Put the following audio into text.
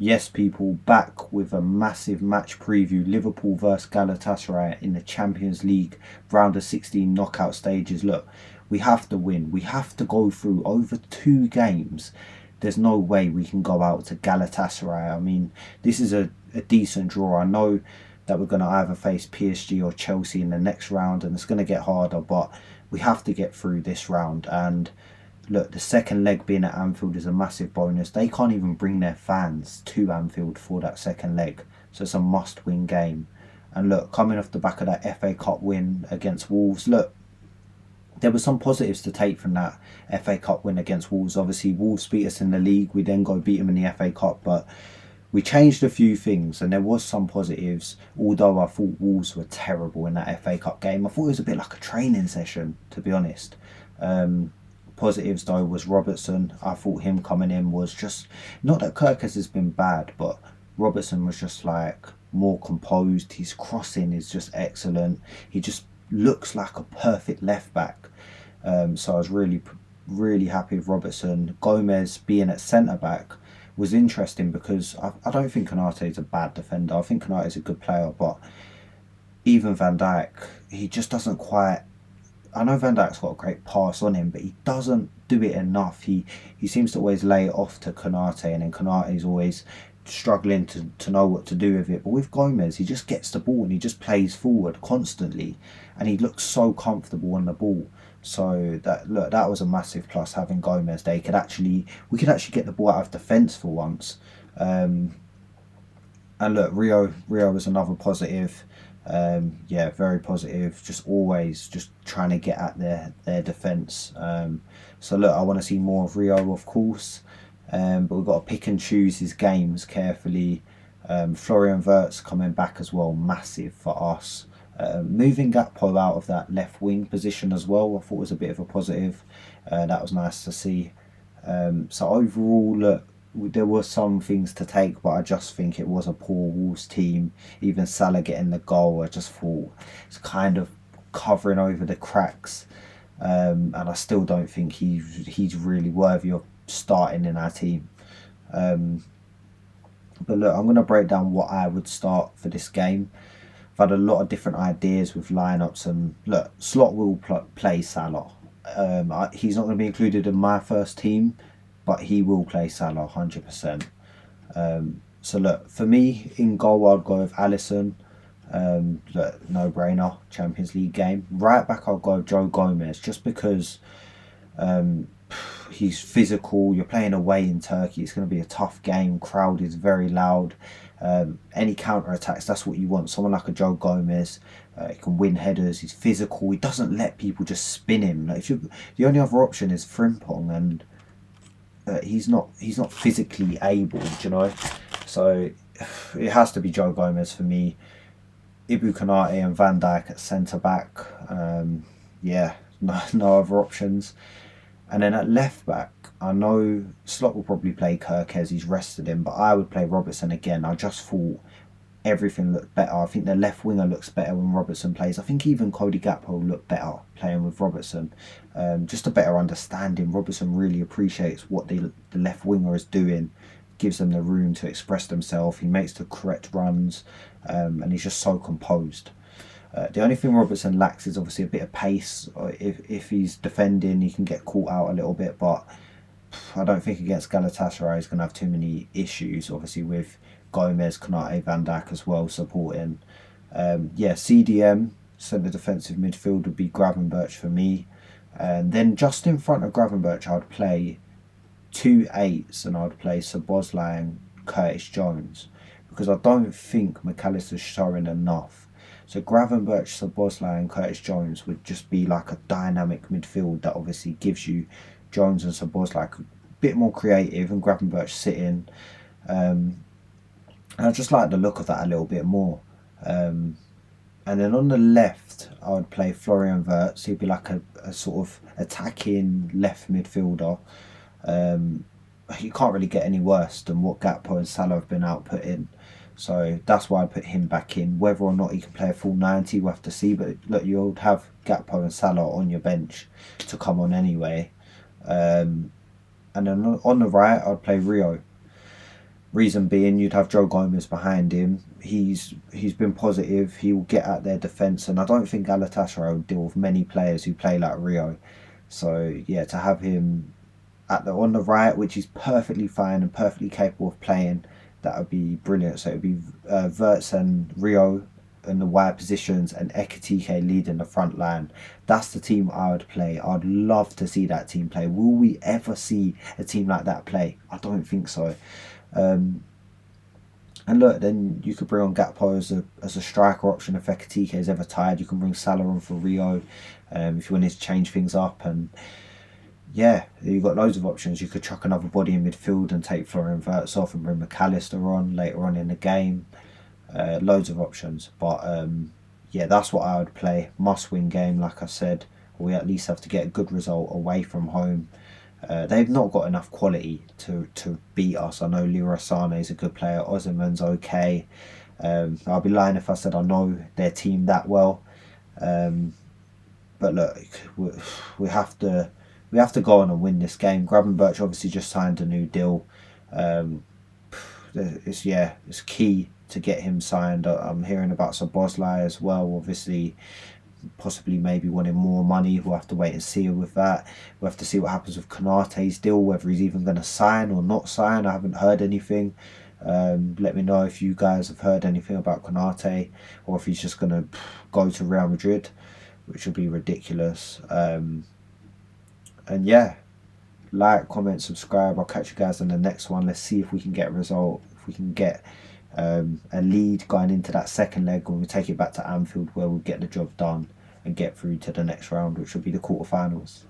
Yes, people, back with a massive match preview. Liverpool versus Galatasaray in the Champions League round of 16 knockout stages. Look, we have to win. We have to go through over 2 games. There's no way we can go out to Galatasaray. I mean, this is a decent draw. I know that we're going to either face PSG or Chelsea in the next round, and it's going to get harder, but we have to get through this round. And look, the second leg being at Anfield is a massive bonus. They can't even bring their fans to Anfield for that second leg, so it's a must-win game. And look, coming off the back of that FA Cup win against Wolves, look, there were some positives to take from that FA Cup win against Wolves. Obviously, Wolves beat us in the league. We then go beat them in the FA Cup, but we changed a few things, and there was some positives. Although I thought Wolves were terrible in that FA Cup game, I thought it was a bit like a training session, to be honest. Positives though was Robertson. I thought him coming in was just, not that Kirkes has been bad, but Robertson was just like more composed. His crossing is just excellent. He just looks like a perfect left back. So I was really happy with Robertson. Gomez being at centre back was interesting because I don't think Konate is a bad defender. I think Konate is a good player, but even Van Dijk, he just doesn't quite. I know Van Dijk's got a great pass on him, but he doesn't do it enough. He seems to always lay it off to Konate, and then Konate's always struggling to know what to do with it. But with Gomez, he just gets the ball and he just plays forward constantly, and he looks so comfortable on the ball. So that was a massive plus, having Gomez. We could actually get the ball out of defence for once. And look, Rio was another positive. Yeah, very positive. Just always just trying to get at their defence. So look, I want to see more of Rio, of course. But we've got to pick and choose his games carefully. Florian Wirtz coming back as well, massive for us. Moving Gakpo out of that left wing position as well, I thought was a bit of a positive. That was nice to see. So overall, look, there were some things to take, but I just think it was a poor Wolves team. Even Salah getting the goal, I just thought it's kind of covering over the cracks. And I still don't think he's really worthy of starting in our team. But look, I'm going to break down what I would start for this game. I've had a lot of different ideas with lineups, and look, Slot will play Salah. He's not going to be included in my first team, but he will play Salah 100%. So look, for me, in goal I'd go with Alisson. Look, no brainer, Champions League game. Right back I'll go with Joe Gomez, just because he's physical. You're playing away in Turkey, it's going to be a tough game. Crowd is very loud. Any counter attacks, that's what you want. Someone like a Joe Gomez, he can win headers. He's physical. He doesn't let people just spin him. Like, the only other option is Frimpong, and he's not physically able, you know. So it has to be Joe Gomez for me. Ibu Konate and Van Dijk at centre back. Yeah, no other options. And then at left back, I know Slot will probably play Kirkes, he's rested him, but I would play Robertson again. I just thought everything looked better. I think the left winger looks better when Robertson plays. I think even Cody Gakpo looked better playing with Robertson. Just a better understanding. Robertson really appreciates what the left winger is doing, gives them the room to express themselves. He makes the correct runs, and he's just so composed. The only thing Robertson lacks is obviously a bit of pace. If he's defending, he can get caught out a little bit, but I don't think against Galatasaray he's going to have too many issues, obviously with Gomez, Konate, Van Dijk as well supporting. Yeah, CDM, centre defensive midfield, would be Gravenberch for me. And then just in front of Gravenberch, I would play 2 8s, and I would play Szoboszlai and Curtis Jones, because I don't think McAllister's showing enough. So Gravenberch, Szoboszlai and Curtis Jones would just be like a dynamic midfield that obviously gives you Jones and Szoboszlai a bit more creative, and Gravenberch sitting. And I just like the look of that a little bit more. And then on the left, I would play Florian Wirtz. He'd be like a sort of attacking left midfielder. You can't really get any worse than what Gakpo and Salah have been outputting. So that's why I put him back in. Whether or not he can play a full 90, we'll have to see. But look, you'll have Gakpo and Salah on your bench to come on anyway. And then on the right, I'd play Rio. Reason being, you'd have Joe Gomez behind him. He's been positive. He will get at their defence, and I don't think Galatasaray will deal with many players who play like Rio. So yeah, to have him on the right, which is perfectly fine and perfectly capable of playing, that would be brilliant. So it would be Verts and Rio in the wide positions and Ekitike leading the front line. That's the team I would play. I'd love to see that team play. Will we ever see a team like that play? I don't think so. And look, then you could bring on Gakpo as a striker option if Ekitike is ever tired. You can bring Salah on for Rio if you wanted to change things up. And yeah, you've got loads of options. You could chuck another body in midfield and take Florian Wirtz off and bring McAllister on later on in the game. Loads of options. But yeah, that's what I would play. Must-win game, like I said. We at least have to get a good result away from home. They've not got enough quality to beat us. I know Leroy Sané is a good player. Osimhen's okay. I'll be lying if I said I know their team that well. But look, we have to go on and win this game. Gravenberch obviously just signed a new deal. It's key to get him signed. I'm hearing about Szoboszlai as well. Obviously, possibly maybe wanting more money. We'll have to wait and see with that. We'll have to see what happens with Konate's deal, whether he's even going to sign or not sign. I haven't heard anything. Let me know if you guys have heard anything about Konate, or if he's just going to go to Real Madrid, which would be ridiculous. And yeah, like, comment, subscribe. I'll catch you guys in the next one. Let's see if we can get a result, if we can get a lead going into that second leg when we take it back to Anfield, where we'll get the job done and get through to the next round, which will be the quarterfinals.